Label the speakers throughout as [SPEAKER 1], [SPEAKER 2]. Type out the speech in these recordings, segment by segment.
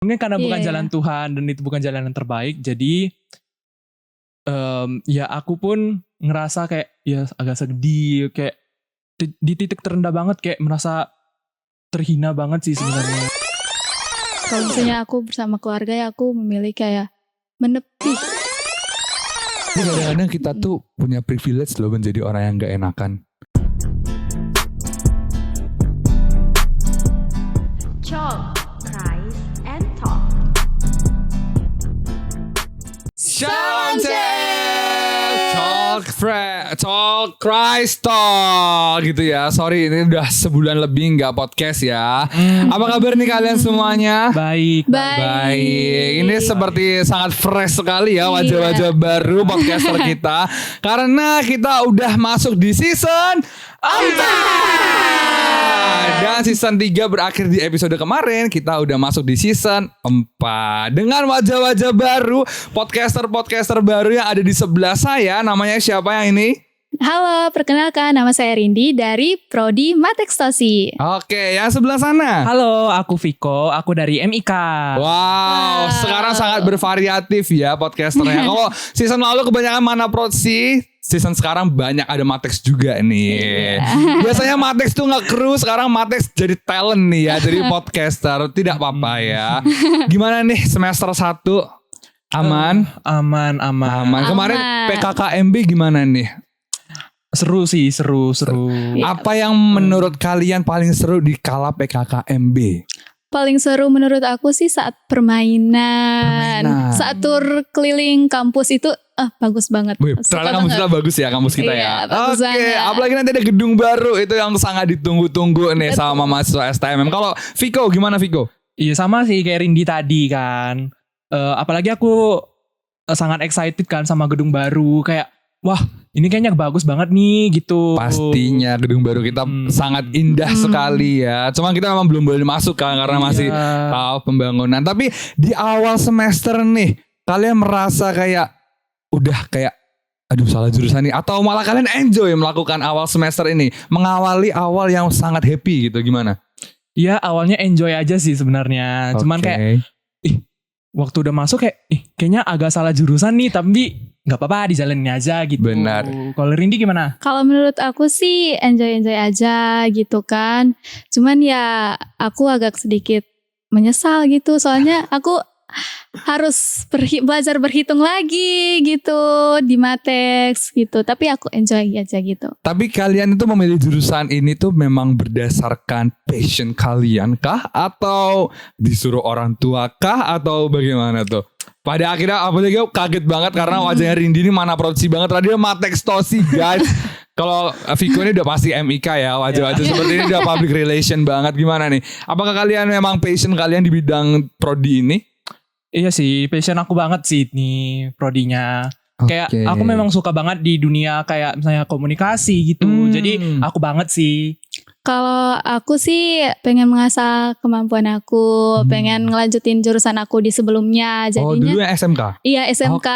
[SPEAKER 1] Mungkin karena bukan
[SPEAKER 2] Iya.
[SPEAKER 1] jalan Tuhan dan itu bukan jalan yang terbaik. Jadi ya aku pun ngerasa kayak ya agak sedih. Kayak di titik terendah banget. Kayak merasa terhina banget sih sebenarnya.
[SPEAKER 2] Kalau misalnya aku bersama keluarga ya aku memilih kayak menepi.
[SPEAKER 3] Jadi kadang-kadang kita tuh punya privilege loh menjadi orang yang gak enakan.
[SPEAKER 4] Talk, Christ, and Talk.
[SPEAKER 3] Shalom Talk Christ Talk gitu ya. Sorry ini udah sebulan lebih gak podcast ya. Apa kabar nih kalian semuanya?
[SPEAKER 1] Baik.
[SPEAKER 3] Baik, ini seperti sangat fresh sekali ya wajah-wajah baru podcaster kita. Karena kita udah masuk di season 4. Dan season 3 berakhir di episode kemarin. Kita udah masuk di season 4 dengan wajah-wajah baru, podcaster-podcaster baru yang ada di sebelah saya. Namanya siapa yang ini?
[SPEAKER 2] Halo, perkenalkan nama saya Rindi dari Prodi Matekstosi.
[SPEAKER 3] Oke, yang sebelah sana.
[SPEAKER 1] Halo, aku Viko. Aku dari MIK.
[SPEAKER 3] Wow, sekarang sangat bervariatif ya podcasternya. Kalau season lalu kebanyakan mana prod sih? Season sekarang banyak ada Matex juga nih. Biasanya Matex tuh nge-crew, sekarang Matex jadi talent nih ya, jadi podcaster. Tidak apa-apa ya. Gimana nih semester 1? Aman?
[SPEAKER 1] Aman.
[SPEAKER 3] Kemarin PKKMB gimana nih?
[SPEAKER 1] Seru sih, seru.
[SPEAKER 3] Apa yang menurut kalian paling seru di kala PKKMB?
[SPEAKER 2] Paling seru menurut aku sih saat permainan. Saat tur keliling kampus itu bagus banget.
[SPEAKER 3] Wih, ternyata kampus kita bagus ya, kampus kita ya.
[SPEAKER 2] Bagus
[SPEAKER 3] Oke,
[SPEAKER 2] banget.
[SPEAKER 3] apalagi nanti ada gedung baru itu yang sangat ditunggu-tunggu nih sama mahasiswa STMM. Kalau Viko gimana Viko?
[SPEAKER 1] Iya sama sih kayak Rindi tadi kan. Apalagi aku sangat excited kan sama gedung baru. Kayak wah ini kayaknya bagus banget nih gitu.
[SPEAKER 3] Pastinya gedung baru kita sangat indah sekali ya. Cuma kita memang belum boleh masuk kan karena masih tahap pembangunan. Tapi di awal semester nih kalian merasa kayak udah kayak aduh salah jurusan nih, atau malah kalian enjoy melakukan awal semester ini, mengawali awal yang sangat happy gitu, gimana?
[SPEAKER 1] Iya awalnya enjoy aja sih sebenarnya. Cuman kayak waktu udah masuk kayak kayaknya agak salah jurusan nih, tapi nggak apa-apa dijalanin aja gitu.
[SPEAKER 3] Benar.
[SPEAKER 1] Kalau Rindi gimana?
[SPEAKER 2] Kalau menurut aku sih enjoy aja gitu kan. Cuman ya aku agak sedikit menyesal gitu. Soalnya aku harus belajar berhitung lagi gitu di Matex gitu. Tapi aku enjoy aja gitu.
[SPEAKER 3] Tapi kalian itu memilih jurusan ini tuh memang berdasarkan passion kalian kah? Atau disuruh orang tua kah? Atau bagaimana tuh? Pada akhirnya apalagi aku kaget banget karena wajahnya Rindi ini mana produksi banget. Tadi dia Matekstosi guys. Kalau Viko ini udah pasti MIK ya. Wajah-wajah seperti ini udah public relation banget. Gimana nih? Apakah kalian memang passion kalian di bidang prodi ini?
[SPEAKER 1] Iya sih, passion aku banget sih nih prodinya. Kayak aku memang suka banget di dunia kayak misalnya komunikasi gitu. Jadi aku banget sih.
[SPEAKER 2] Kalau aku sih pengen mengasah kemampuan aku, pengen ngelanjutin jurusan aku di sebelumnya. Jadinya,
[SPEAKER 3] dulu yang SMK?
[SPEAKER 2] Iya SMK,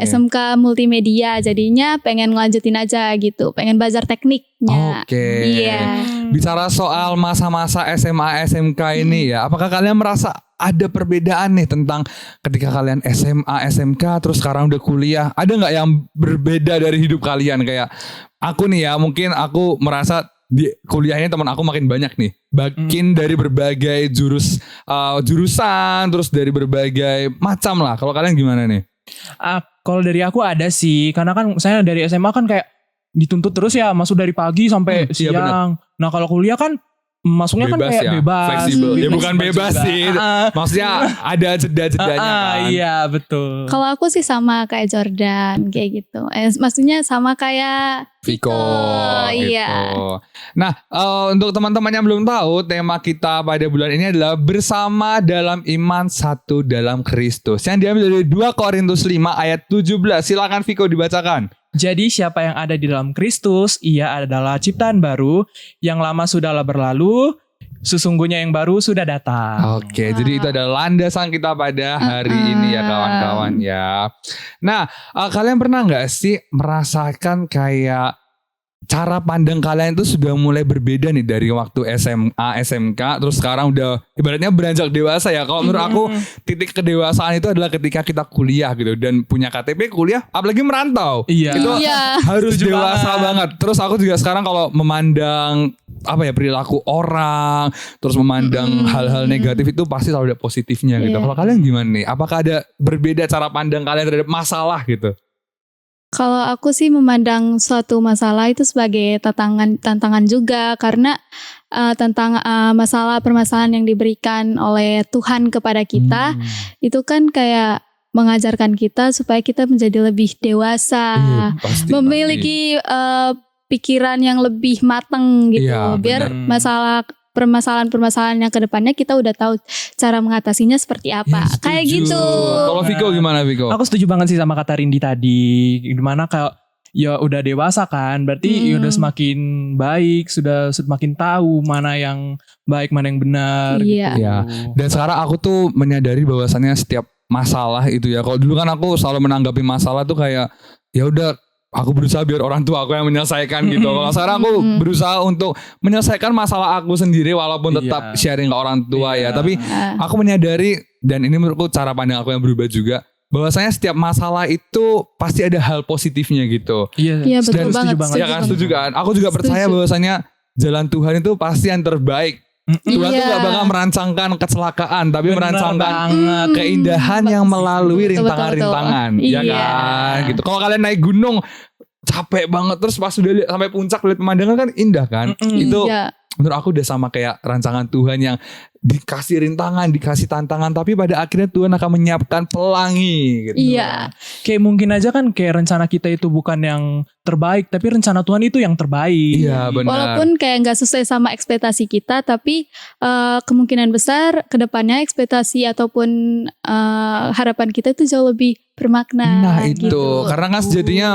[SPEAKER 2] SMK multimedia. Jadinya pengen ngelanjutin aja gitu, pengen belajar tekniknya. Iya.
[SPEAKER 3] Bicara soal masa-masa SMA SMK ini ya, apakah kalian merasa ada perbedaan nih tentang ketika kalian SMA SMK terus sekarang udah kuliah? Ada nggak yang berbeda dari hidup kalian? Kayak aku nih ya, mungkin aku merasa di kuliahnya teman aku makin banyak nih, makin dari berbagai jurusan, terus dari berbagai macam lah. Kalau kalian gimana nih?
[SPEAKER 1] Kalau dari aku ada sih, karena kan saya dari SMA kan kayak dituntut terus ya, masuk dari pagi sampai siang. Nah kalau kuliah kan masuknya
[SPEAKER 3] bebas
[SPEAKER 1] kan kayak
[SPEAKER 3] ya,
[SPEAKER 1] bebas,
[SPEAKER 3] fleksibel. Ya bukan bebas
[SPEAKER 1] juga.
[SPEAKER 3] sih, maksudnya ada jeda-jedanya kan.
[SPEAKER 1] Iya betul.
[SPEAKER 2] Kalau aku sih sama kayak Jordan kayak gitu. Maksudnya sama kayak
[SPEAKER 3] Viko gitu.
[SPEAKER 2] Iya.
[SPEAKER 3] Nah untuk teman-teman yang belum tahu, tema kita pada bulan ini adalah bersama dalam iman, satu dalam Kristus, yang diambil dari 2 Korintus 5 ayat 17. Silakan Viko dibacakan.
[SPEAKER 1] Jadi siapa yang ada di dalam Kristus, ia adalah ciptaan baru, yang lama sudahlah berlalu, sesungguhnya yang baru sudah datang.
[SPEAKER 3] Oke, jadi itu adalah landasan kita pada hari ini ya kawan-kawan ya. Nah, kalian pernah nggak sih merasakan kayak cara pandang kalian itu sudah mulai berbeda nih dari waktu SMA, SMK, terus sekarang udah ibaratnya beranjak dewasa ya. Kalau menurut aku titik kedewasaan itu adalah ketika kita kuliah gitu dan punya KTP kuliah, apalagi merantau.
[SPEAKER 1] Iya.
[SPEAKER 3] Itu
[SPEAKER 2] Iya.
[SPEAKER 3] harus
[SPEAKER 1] Setuju
[SPEAKER 3] dewasa
[SPEAKER 1] banget.
[SPEAKER 3] banget. Terus aku juga sekarang kalau memandang perilaku orang, terus memandang hal-hal negatif itu pasti selalu ada positifnya gitu.
[SPEAKER 2] Iya.
[SPEAKER 3] Kalau kalian gimana nih? Apakah ada berbeda cara pandang kalian terhadap masalah gitu?
[SPEAKER 2] Kalau aku sih memandang suatu masalah itu sebagai tantangan juga, karena masalah permasalahan yang diberikan oleh Tuhan kepada kita itu kan kayak mengajarkan kita supaya kita menjadi lebih dewasa,
[SPEAKER 3] Iya, pasti.
[SPEAKER 2] memiliki pikiran yang lebih matang gitu,
[SPEAKER 3] Iya,
[SPEAKER 2] biar
[SPEAKER 1] benar.
[SPEAKER 2] permasalahan-permasalahan yang kedepannya kita udah tahu cara mengatasinya seperti apa,
[SPEAKER 3] Ya,
[SPEAKER 2] kayak
[SPEAKER 3] setuju.
[SPEAKER 2] gitu.
[SPEAKER 3] Kalau Viko gimana Viko?
[SPEAKER 1] Aku setuju banget sih sama kata Rindi tadi. Dimana kayak ya udah dewasa kan, berarti ya udah semakin baik, sudah semakin tahu mana yang baik, mana yang benar.
[SPEAKER 2] Iya.
[SPEAKER 1] Gitu.
[SPEAKER 3] Ya. Dan sekarang aku tuh menyadari bahwasannya setiap masalah itu ya. Kalau dulu kan aku selalu menanggapi masalah tuh kayak ya udah aku berusaha biar orang tua aku yang menyelesaikan gitu. Kalau sekarang aku berusaha untuk menyelesaikan masalah aku sendiri walaupun tetap
[SPEAKER 1] Iya.
[SPEAKER 3] sharing ke orang tua ya.
[SPEAKER 1] Iya.
[SPEAKER 3] Tapi aku menyadari dan ini menurutku cara pandang aku yang berubah juga. Bahwasanya setiap masalah itu pasti ada hal positifnya gitu.
[SPEAKER 2] Iya, betul
[SPEAKER 1] setuju
[SPEAKER 2] banget,
[SPEAKER 1] banget.
[SPEAKER 3] Ya kan setuju kan? Aku juga
[SPEAKER 2] Setuju.
[SPEAKER 3] percaya bahwasanya jalan Tuhan itu pasti yang terbaik. Tuhan tuh
[SPEAKER 2] Iya.
[SPEAKER 3] gak bakal merancangkan kecelakaan, tapi
[SPEAKER 1] Bener
[SPEAKER 3] merancangkan
[SPEAKER 1] banget.
[SPEAKER 3] keindahan yang melalui
[SPEAKER 2] Betul, betul,
[SPEAKER 3] rintangan-rintangan,
[SPEAKER 2] betul.
[SPEAKER 3] ya
[SPEAKER 2] Iya.
[SPEAKER 3] kan? Gitu. Kalau kalian naik gunung capek banget terus pas sudah lihat sampai puncak lihat pemandangan kan indah kan? Itu
[SPEAKER 2] Iya.
[SPEAKER 3] menurut aku udah sama kayak rancangan Tuhan yang dikasih rintangan, dikasih tantangan, tapi pada akhirnya Tuhan akan menyiapkan pelangi gitu.
[SPEAKER 2] Iya.
[SPEAKER 1] Kayak mungkin aja kan kayak rencana kita itu bukan yang terbaik, tapi rencana Tuhan itu yang terbaik.
[SPEAKER 3] Iya benar.
[SPEAKER 2] Walaupun kayak nggak sesuai sama ekspektasi kita, tapi kemungkinan besar kedepannya ekspektasi ataupun harapan kita itu jauh lebih bermakna.
[SPEAKER 3] Nah itu
[SPEAKER 2] gitu.
[SPEAKER 3] karena kan sejatinya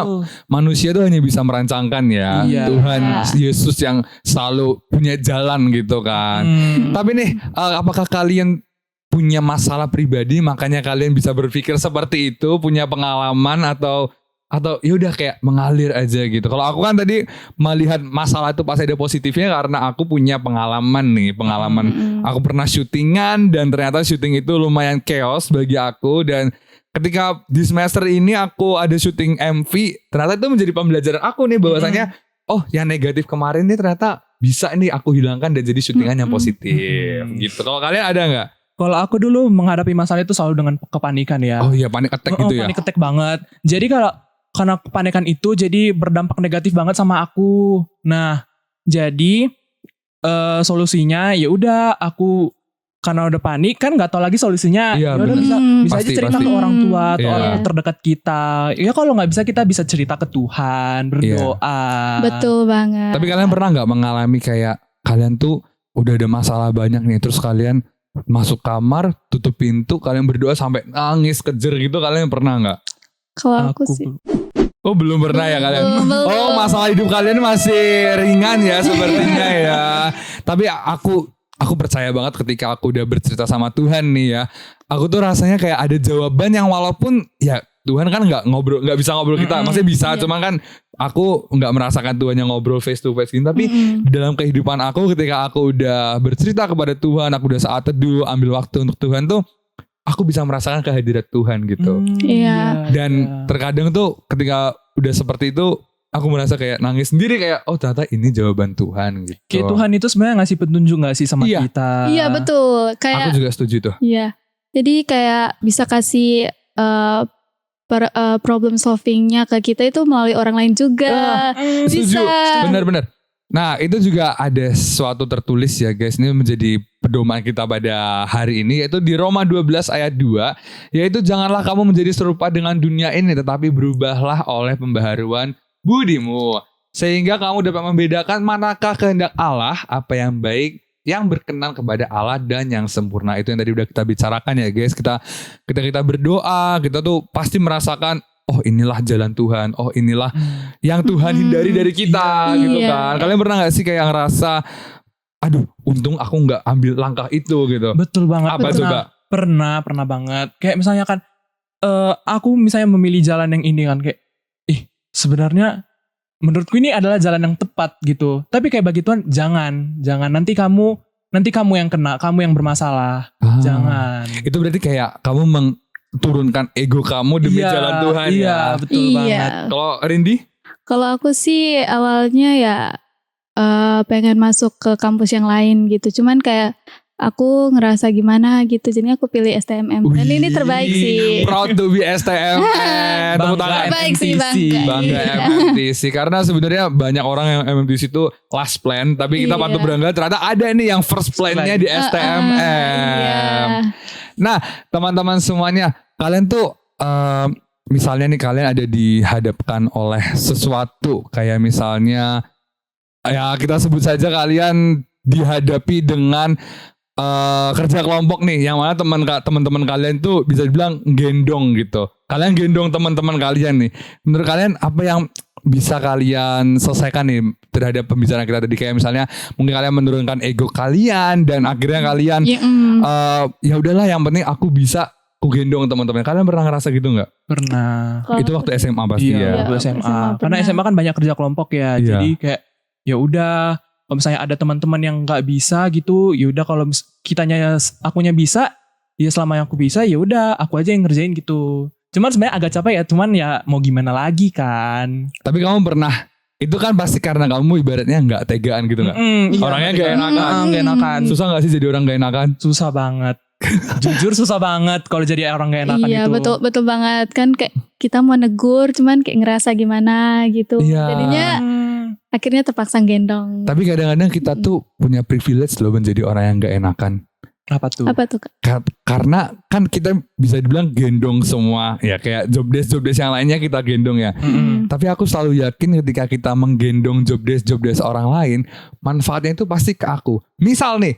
[SPEAKER 3] manusia tuh hanya bisa merancangkan ya.
[SPEAKER 1] Iya.
[SPEAKER 3] Tuhan Yesus yang selalu punya jalan gitu kan. Tapi nih apakah kalian punya masalah pribadi makanya kalian bisa berpikir seperti itu, punya pengalaman atau ya udah kayak mengalir aja gitu. Kalau aku kan tadi melihat masalah itu pasti ada positifnya karena aku punya pengalaman nih, aku pernah syutingan dan ternyata syuting itu lumayan chaos bagi aku dan ketika di semester ini aku ada syuting MV, ternyata itu menjadi pembelajaran aku nih bahwasanya oh yang negatif kemarin nih ternyata bisa nih aku hilangkan dan jadi syutingan yang positif gitu. Kalau kalian ada nggak?
[SPEAKER 1] Kalau aku dulu menghadapi masalah itu selalu dengan kepanikan ya.
[SPEAKER 3] Oh iya panic attack gitu ya.
[SPEAKER 1] Panic attack banget. Jadi karena kepanikan itu jadi berdampak negatif banget sama aku. Nah, jadi solusinya ya udah aku karena udah panik kan nggak tahu lagi solusinya.
[SPEAKER 3] Iya,
[SPEAKER 1] Ya udah
[SPEAKER 3] bener.
[SPEAKER 1] bisa
[SPEAKER 3] Pasti,
[SPEAKER 1] aja cerita
[SPEAKER 3] pasti.
[SPEAKER 1] ke orang tua atau
[SPEAKER 3] Iya.
[SPEAKER 1] orang terdekat kita. Ya kalau nggak bisa kita bisa cerita ke Tuhan, berdoa.
[SPEAKER 2] Betul banget.
[SPEAKER 3] Tapi kalian pernah nggak mengalami kayak kalian tuh udah ada masalah banyak nih terus kalian masuk kamar, tutup pintu, kalian berdoa sampai nangis kejer gitu, kalian pernah nggak?
[SPEAKER 2] Kalau aku sih
[SPEAKER 3] Oh belum pernah ya kalian?
[SPEAKER 2] Belum.
[SPEAKER 3] Oh masalah hidup kalian masih ringan ya sepertinya ya. Tapi aku percaya banget ketika aku udah bercerita sama Tuhan nih ya. Aku tuh rasanya kayak ada jawaban yang walaupun ya Tuhan kan nggak bisa ngobrol kita. Maksudnya bisa,
[SPEAKER 2] Iya.
[SPEAKER 3] cuman kan aku nggak merasakan Tuhan yang ngobrol face to face gitu. Tapi dalam kehidupan aku ketika aku udah bercerita kepada Tuhan, aku udah saat teduh, ambil waktu untuk Tuhan tuh, aku bisa merasakan kehadirat Tuhan gitu.
[SPEAKER 2] Iya.
[SPEAKER 3] Dan terkadang tuh ketika udah seperti itu aku merasa kayak nangis sendiri kayak oh ternyata ini jawaban Tuhan gitu.
[SPEAKER 1] Kayak Tuhan itu sebenarnya ngasih petunjuk gak sih sama
[SPEAKER 3] Iya.
[SPEAKER 1] kita?
[SPEAKER 2] Iya betul.
[SPEAKER 3] Aku
[SPEAKER 2] Kayak
[SPEAKER 3] juga setuju tuh.
[SPEAKER 2] iya. Jadi kayak bisa kasih problem solvingnya ke kita itu melalui orang lain juga.
[SPEAKER 3] Setuju.
[SPEAKER 2] Bisa.
[SPEAKER 3] Benar-benar. Nah itu juga ada sesuatu tertulis ya guys. Ini menjadi pedoman kita pada hari ini. Yaitu di Roma 12 ayat 2. Yaitu janganlah kamu menjadi serupa dengan dunia ini. Tetapi berubahlah oleh pembaharuan budimu. Sehingga kamu dapat membedakan manakah kehendak Allah. Apa yang baik, yang berkenan kepada Allah dan yang sempurna. Itu yang tadi udah kita bicarakan ya guys. Kita berdoa, kita tuh pasti merasakan oh inilah jalan Tuhan, oh inilah yang Tuhan hindari dari kita gitu
[SPEAKER 2] Iya.
[SPEAKER 3] kan. Kalian pernah gak sih kayak ngerasa aduh untung aku gak ambil langkah itu gitu.
[SPEAKER 1] Betul banget.
[SPEAKER 3] Apa
[SPEAKER 1] Pernah banget. Kayak misalnya kan aku misalnya memilih jalan yang ini kan kayak sebenarnya menurutku ini adalah jalan yang tepat gitu. Tapi kayak begituan jangan nanti kamu yang kena, kamu yang bermasalah.
[SPEAKER 3] Ah.
[SPEAKER 1] Jangan.
[SPEAKER 3] Itu berarti kayak kamu turunkan ego kamu demi
[SPEAKER 1] Iya,
[SPEAKER 3] jalan Tuhan
[SPEAKER 1] iya,
[SPEAKER 3] ya.
[SPEAKER 1] betul
[SPEAKER 2] Iya.
[SPEAKER 1] banget.
[SPEAKER 3] Kalau Rindi?
[SPEAKER 2] Kalau aku sih awalnya ya pengen masuk ke kampus yang lain gitu. Cuman kayak aku ngerasa gimana gitu. Jadi aku pilih STMM. Dan ini terbaik sih.
[SPEAKER 3] Proud to be STM. Tepuk
[SPEAKER 1] Bangga
[SPEAKER 3] tangan.
[SPEAKER 2] Terbaik sih,
[SPEAKER 1] MMTC.
[SPEAKER 3] Bangga
[SPEAKER 2] Iya.
[SPEAKER 3] MMTC. Karena sebenarnya banyak orang yang MMTC itu last plan. Tapi kita
[SPEAKER 2] Iya.
[SPEAKER 3] patut berangga ternyata ada nih yang first plan-nya di STMM.
[SPEAKER 2] Iya.
[SPEAKER 3] Nah teman-teman semuanya. Kalian tuh misalnya nih kalian ada dihadapkan oleh sesuatu. Kayak misalnya ya kita sebut saja kalian dihadapi dengan kerja kelompok nih, yang mana teman-teman kalian tuh bisa dibilang gendong gitu. Kalian gendong teman-teman kalian nih. Menurut kalian apa yang bisa kalian selesaikan nih terhadap pembicaraan kita tadi? Kayak misalnya mungkin kalian menurunkan ego kalian dan akhirnya kalian
[SPEAKER 2] Ya,
[SPEAKER 3] ya udahlah yang penting aku bisa gendong teman-teman. Kalian pernah ngerasa gitu nggak?
[SPEAKER 1] Pernah.
[SPEAKER 2] Kalau
[SPEAKER 3] Itu waktu SMA pasti
[SPEAKER 1] Iya,
[SPEAKER 3] ya.
[SPEAKER 1] waktu
[SPEAKER 2] SMA
[SPEAKER 1] SMA. Karena
[SPEAKER 2] pernah.
[SPEAKER 1] SMA kan banyak kerja kelompok ya.
[SPEAKER 3] Iya.
[SPEAKER 1] Jadi kayak ya udah kalau misalnya ada teman-teman yang nggak bisa gitu, ya udah kalau akunya bisa, ya selama yang aku bisa ya udah aku aja yang ngerjain gitu. Cuman sebenarnya agak capek ya, cuman ya mau gimana lagi kan.
[SPEAKER 3] Tapi kamu pernah, itu kan pasti karena kamu ibaratnya nggak tegaan gitu nggak?
[SPEAKER 1] Iya,
[SPEAKER 3] Orangnya nggak enakan.
[SPEAKER 1] Nggak enakan.
[SPEAKER 3] Susah nggak sih jadi orang nggak enakan?
[SPEAKER 1] Susah banget. Jujur susah banget kalau jadi orang gak enakan
[SPEAKER 2] iya,
[SPEAKER 1] itu.
[SPEAKER 2] betul banget kan, kayak kita mau negur cuman kayak ngerasa gimana gitu.
[SPEAKER 3] Iya.
[SPEAKER 2] Jadinya akhirnya terpaksa gendong.
[SPEAKER 3] Tapi kadang-kadang kita tuh punya privilege loh menjadi orang yang gak enakan.
[SPEAKER 1] Apa tuh?
[SPEAKER 2] Apa tuh, Kak?
[SPEAKER 3] Karena kan kita bisa dibilang gendong semua. Ya kayak job desk yang lainnya kita gendong ya.
[SPEAKER 1] Mm-mm.
[SPEAKER 3] Tapi aku selalu yakin ketika kita menggendong job desk orang lain, manfaatnya itu pasti ke aku. Misal nih,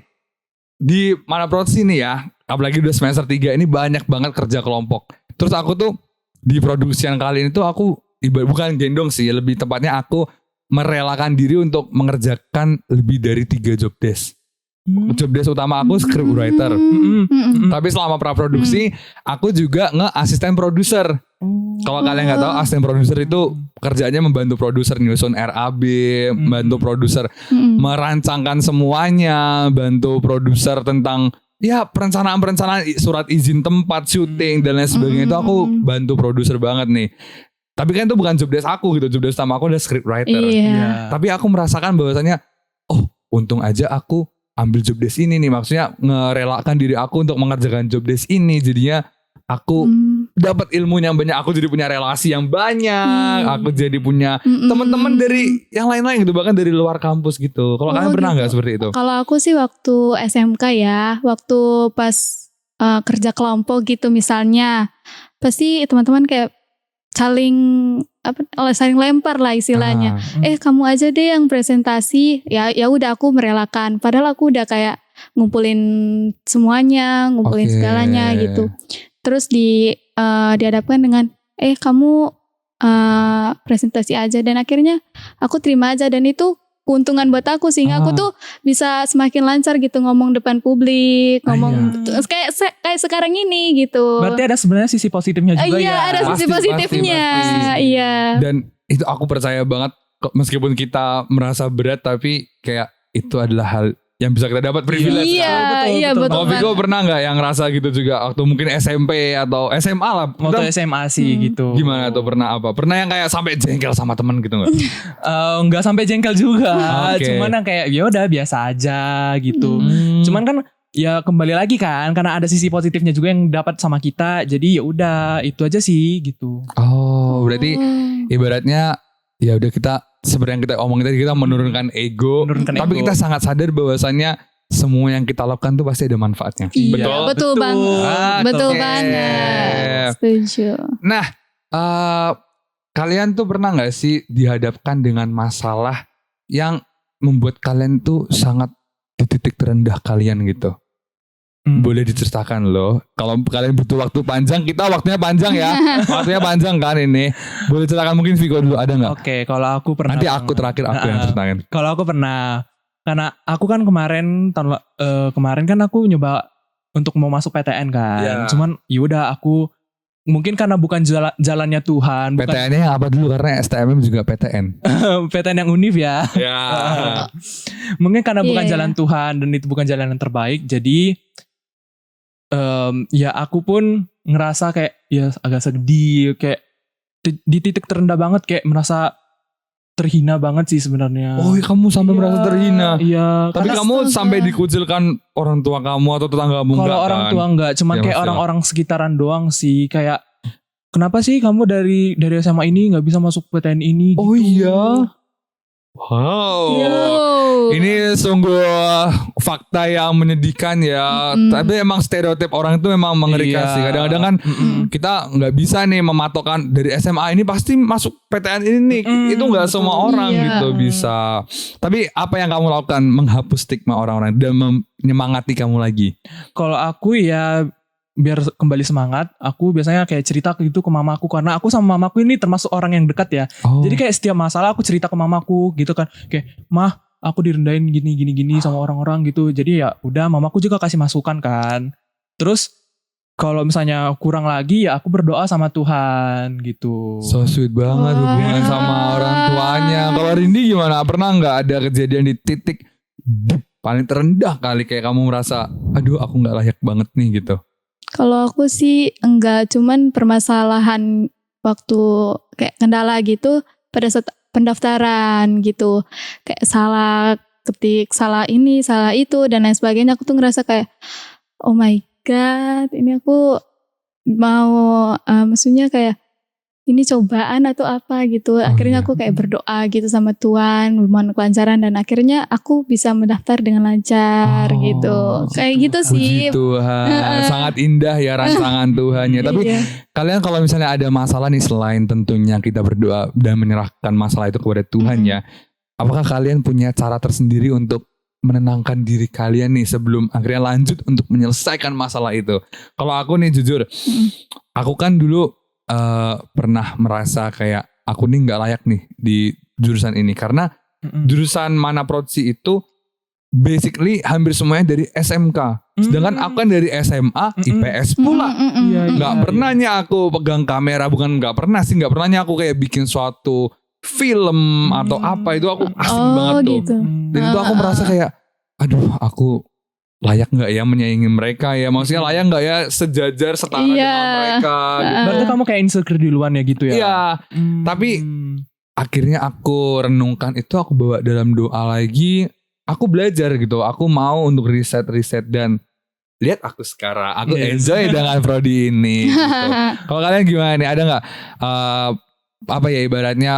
[SPEAKER 3] di mana produksi nih ya, apalagi udah semester 3 ini banyak banget kerja kelompok. Terus aku tuh di produksian kali ini tuh aku bukan gendong sih, lebih tepatnya aku merelakan diri untuk mengerjakan lebih dari 3 job desk. Job desk utama aku script writer. Tapi selama praproduksi aku juga nge-asisten produser. Kalau kalian nggak tahu, asisten produser itu kerjanya membantu produser nyusun RAB, membantu produser merancangkan semuanya, bantu produser tentang ya perencanaan surat izin tempat syuting dan lain sebagainya. Itu aku bantu produser banget nih. Tapi kan itu bukan job desk aku gitu, job desk utama aku adalah script writer.
[SPEAKER 2] Iya.
[SPEAKER 3] Tapi aku merasakan bahwasannya, oh untung aja aku ambil job desk ini nih, maksudnya ngerelakan diri aku untuk mengerjakan job desk ini. Jadinya aku dapat ilmu yang banyak, aku jadi punya relasi yang banyak, aku jadi punya teman-teman dari yang lain-lain gitu, bahkan dari luar kampus gitu. Kalau kalian pernah nggak seperti itu?
[SPEAKER 2] Kalau aku sih waktu SMK ya, waktu pas kerja kelompok gitu misalnya, pasti teman-teman kayak saling lempar lah istilahnya. Kamu aja deh yang presentasi. Ya udah aku merelakan. Padahal aku udah kayak ngumpulin semuanya, ngumpulin segalanya gitu. Terus dihadapkan dengan kamu presentasi aja, dan akhirnya aku terima aja, dan itu keuntungan buat aku sehingga aku tuh bisa semakin lancar gitu ngomong depan publik, ngomong kayak sekarang ini gitu.
[SPEAKER 1] Berarti ada sebenarnya sisi positifnya juga
[SPEAKER 2] Iya,
[SPEAKER 1] ya.
[SPEAKER 2] ada sisi positifnya.
[SPEAKER 3] pasti.
[SPEAKER 2] Iya.
[SPEAKER 3] Dan itu aku percaya banget, meskipun kita merasa berat, tapi kayak itu adalah hal yang bisa kita dapat privilege.
[SPEAKER 2] Iya, betul.
[SPEAKER 3] Kalau Viko pernah nggak yang ngerasa gitu juga waktu mungkin SMP atau SMA lah?
[SPEAKER 1] Waktu SMA sih gitu.
[SPEAKER 3] Gimana tuh, pernah apa? Pernah yang kayak sampai jengkel sama temen gitu nggak?
[SPEAKER 1] Nggak sampai jengkel juga.
[SPEAKER 3] Oke.
[SPEAKER 1] Cuman yang kayak ya udah biasa aja gitu. Cuman kan ya kembali lagi kan, karena ada sisi positifnya juga yang dapat sama kita. Jadi ya udah itu aja sih gitu.
[SPEAKER 3] Oh, berarti ibaratnya ya udah, kita seperti yang kita omongin tadi, kita menurunkan ego. Tapi kita sangat sadar bahwasannya semua yang kita lakukan tuh pasti ada manfaatnya.
[SPEAKER 2] Iya, betul banget. Betul
[SPEAKER 3] Oke.
[SPEAKER 2] banget. Setuju.
[SPEAKER 3] Nah, kalian tuh pernah nggak sih dihadapkan dengan masalah yang membuat kalian tuh sangat di titik terendah kalian gitu? Boleh diceritakan loh. Kalau kalian butuh waktu panjang, kita waktunya panjang ya. Waktunya panjang kan ini. Boleh ceritakan, mungkin Viko dulu, ada nggak?
[SPEAKER 1] Oke, kalau aku pernah.
[SPEAKER 3] Nanti aku terakhir yang ceritain.
[SPEAKER 1] Kalau aku pernah, karena aku kan kemarin kan aku nyoba untuk mau masuk PTN kan.
[SPEAKER 3] Iya.
[SPEAKER 1] Cuman yaudah aku mungkin karena bukan jalannya Tuhan, bukan
[SPEAKER 3] PTN-nya yang apa dulu karena STMM juga PTN.
[SPEAKER 1] PTN yang univ ya.
[SPEAKER 3] Ya.
[SPEAKER 1] Mungkin karena bukan
[SPEAKER 2] Iya.
[SPEAKER 1] jalan Tuhan dan itu bukan jalan yang terbaik, jadi ya aku pun ngerasa kayak ya agak sedih, kayak di titik terendah banget, kayak merasa terhina banget sih sebenarnya.
[SPEAKER 3] Oh, kamu sampai
[SPEAKER 1] Iya,
[SPEAKER 3] merasa terhina.
[SPEAKER 1] Iya.
[SPEAKER 3] Tapi
[SPEAKER 1] Karena
[SPEAKER 3] kamu
[SPEAKER 2] Astaga.
[SPEAKER 3] sampai dikucilkan orang tua kamu atau tetanggamu
[SPEAKER 1] kalau
[SPEAKER 3] enggak
[SPEAKER 1] orang
[SPEAKER 3] kan?
[SPEAKER 1] tua enggak, cuman
[SPEAKER 3] Ya,
[SPEAKER 1] kayak
[SPEAKER 3] maksudnya.
[SPEAKER 1] orang-orang sekitaran doang sih, kayak kenapa sih kamu dari SMA ini nggak bisa masuk PTN ini?
[SPEAKER 3] Oh
[SPEAKER 1] gitu.
[SPEAKER 3] iya. Wow.
[SPEAKER 2] Wow.
[SPEAKER 3] Ini sungguh fakta yang menyedihkan ya.
[SPEAKER 2] Mm-mm.
[SPEAKER 3] Tapi emang stereotip orang itu memang mengerikan
[SPEAKER 1] Iya.
[SPEAKER 3] sih. Kadang-kadang kan
[SPEAKER 1] Mm-mm.
[SPEAKER 3] kita nggak bisa nih mematokkan dari SMA ini pasti masuk PTN ini nih.
[SPEAKER 1] Mm-mm,
[SPEAKER 3] Itu nggak
[SPEAKER 1] betul.
[SPEAKER 3] semua orang
[SPEAKER 2] Iya.
[SPEAKER 3] gitu bisa. Tapi apa yang kamu lakukan menghapus stigma orang-orang dan menyemangati kamu lagi?
[SPEAKER 1] Kalau aku ya biar kembali semangat, aku biasanya kayak cerita gitu ke mamaku, karena aku sama mamaku ini termasuk orang yang dekat ya.
[SPEAKER 3] Oh.
[SPEAKER 1] Jadi kayak setiap masalah aku cerita ke mamaku gitu kan, kayak mah aku direndahin gini sama orang-orang gitu. Jadi ya udah, mamaku juga kasih masukan kan. Terus kalau misalnya kurang lagi ya aku berdoa sama Tuhan gitu.
[SPEAKER 3] So sweet banget
[SPEAKER 2] Wah.
[SPEAKER 3] hubungan sama orang tuanya. Kalau Rindy gimana? Pernah nggak ada kejadian di titik paling terendah kali kayak kamu merasa, aduh aku nggak layak banget nih gitu?
[SPEAKER 2] Kalau aku sih enggak, cuman permasalahan waktu kayak kendala gitu pada saat pendaftaran gitu. Kayak salah ketik, salah ini, salah itu dan lain sebagainya. Aku tuh ngerasa kayak oh my god, ini aku mau maksudnya kayak ini cobaan atau apa gitu. Akhirnya
[SPEAKER 3] iya.
[SPEAKER 2] aku kayak berdoa gitu sama Tuhan, mohon kelancaran dan akhirnya aku bisa mendaftar dengan lancar
[SPEAKER 3] Oh,
[SPEAKER 2] gitu. Kayak gitu sih.
[SPEAKER 3] Puji Tuhan, sangat indah ya rancangan Tuhannya. Tapi
[SPEAKER 2] Iya.
[SPEAKER 3] kalian kalau misalnya ada masalah nih, selain tentunya kita berdoa dan menyerahkan masalah itu kepada Tuhan ya, apakah kalian punya cara tersendiri untuk menenangkan diri kalian nih sebelum akhirnya lanjut untuk menyelesaikan masalah itu? Kalau aku nih jujur, aku kan dulu pernah merasa kayak aku nih nggak layak nih di jurusan ini karena jurusan mana Prodi itu basically hampir semuanya dari SMK. Sedangkan aku kan dari SMA IPS pula.
[SPEAKER 1] Iya,
[SPEAKER 3] Nggak pernahnya aku pegang kamera, bukan nggak pernah sih, nggak pernahnya aku kayak bikin suatu film atau apa, itu aku asing banget tuh.
[SPEAKER 2] gitu.
[SPEAKER 3] Dan itu aku merasa kayak, aduh aku layak nggak ya menyaingi mereka ya, maksudnya layak nggak ya sejajar setara
[SPEAKER 2] Iya.
[SPEAKER 3] dengan mereka gitu.
[SPEAKER 1] Berarti kamu kayak insecure duluan ya gitu ya?
[SPEAKER 3] Iya, tapi akhirnya aku renungkan itu, aku bawa dalam doa lagi, aku belajar gitu, aku mau untuk riset dan lihat aku sekarang, aku
[SPEAKER 1] Yes.
[SPEAKER 3] enjoy dengan prodi ini. Gitu. Kalau kalian gimana nih? Ada nggak apa ya ibaratnya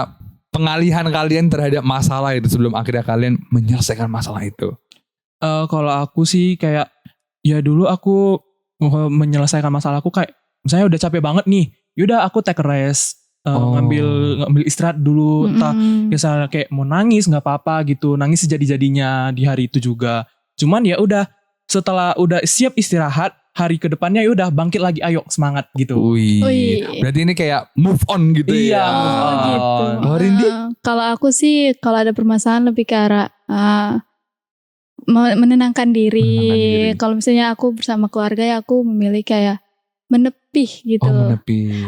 [SPEAKER 3] pengalihan kalian terhadap masalah itu sebelum akhirnya kalian menyelesaikan masalah itu?
[SPEAKER 1] Kalau aku sih kayak ya dulu aku menyelesaikan masalahku kayak misalnya udah capek banget nih, yaudah aku take a rest, ngambil istirahat dulu, entah misalnya kayak mau nangis nggak apa-apa gitu, nangis sejadi-jadinya di hari itu juga. Cuman ya udah setelah udah siap istirahat, hari kedepannya ya udah bangkit lagi, ayo semangat gitu.
[SPEAKER 3] Wih,
[SPEAKER 2] Wih.
[SPEAKER 3] berarti ini kayak move on gitu
[SPEAKER 1] Iya,
[SPEAKER 3] ya.
[SPEAKER 1] move on.
[SPEAKER 2] Gitu.
[SPEAKER 3] Oh, Rindy?
[SPEAKER 2] Kalau aku sih kalau ada permasalahan lebih ke arah menenangkan diri. Kalau misalnya aku bersama keluarga ya aku memilih kayak menepi gitu.
[SPEAKER 3] Oh,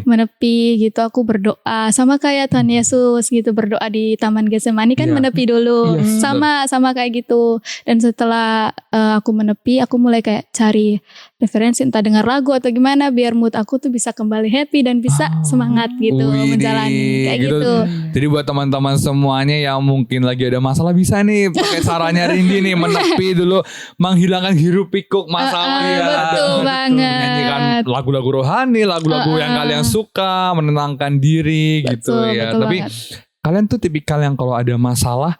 [SPEAKER 2] Menepi gitu, aku berdoa sama kayak Tuhan Yesus gitu, berdoa di Taman Getsemani kan
[SPEAKER 3] Iya.
[SPEAKER 2] menepi dulu.
[SPEAKER 3] Yes,
[SPEAKER 2] sama kayak gitu. Dan setelah aku menepi, aku mulai kayak cari referensi entah dengar lagu atau gimana biar mood aku tuh bisa kembali happy dan bisa semangat gitu
[SPEAKER 3] Wih,
[SPEAKER 2] menjalani kayak
[SPEAKER 3] gitu.
[SPEAKER 2] gitu.
[SPEAKER 3] Jadi buat teman-teman semuanya yang mungkin lagi ada masalah, bisa nih pakai sarannya Rindy nih, menepi dulu, menghilangkan hiruk pikuk masalah ya.
[SPEAKER 2] Betul banget.
[SPEAKER 3] Menyanyikan lagu-lagu rohani, lagu-lagu yang kalian suka, menenangkan diri gitu ya.
[SPEAKER 2] Betul
[SPEAKER 3] Tapi
[SPEAKER 2] banget.
[SPEAKER 3] kalian tuh tipikal yang kalau ada masalah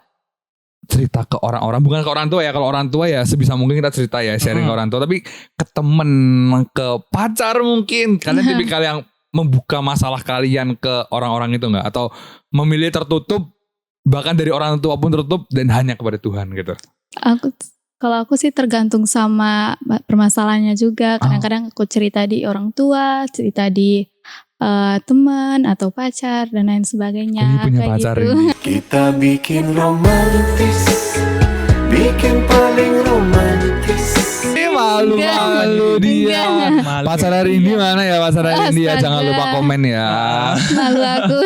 [SPEAKER 3] cerita ke orang-orang, bukan ke orang tua ya. Kalau orang tua ya sebisa mungkin kita cerita ya, sharing ke orang tua. Tapi ke temen, ke pacar mungkin kalian tipikal yang membuka masalah kalian ke orang-orang itu nggak? Atau memilih tertutup, bahkan dari orang tua pun tertutup dan hanya kepada Tuhan gitu?
[SPEAKER 2] Kalau aku sih tergantung sama permasalahannya juga. Kadang-kadang aku cerita di orang tua, cerita di teman atau pacar dan lain sebagainya.
[SPEAKER 3] Ini punya
[SPEAKER 2] kayak
[SPEAKER 3] pacar
[SPEAKER 2] gitu.
[SPEAKER 3] ini.
[SPEAKER 5] Kita bikin romantis, bikin paling romantis.
[SPEAKER 3] Ini malu Malu-malu dia.
[SPEAKER 1] Malu.
[SPEAKER 3] Pacar Rindi mana ya? Pacar Rindi ya,
[SPEAKER 2] Astaga.
[SPEAKER 3] jangan lupa komen ya.
[SPEAKER 2] Malu aku.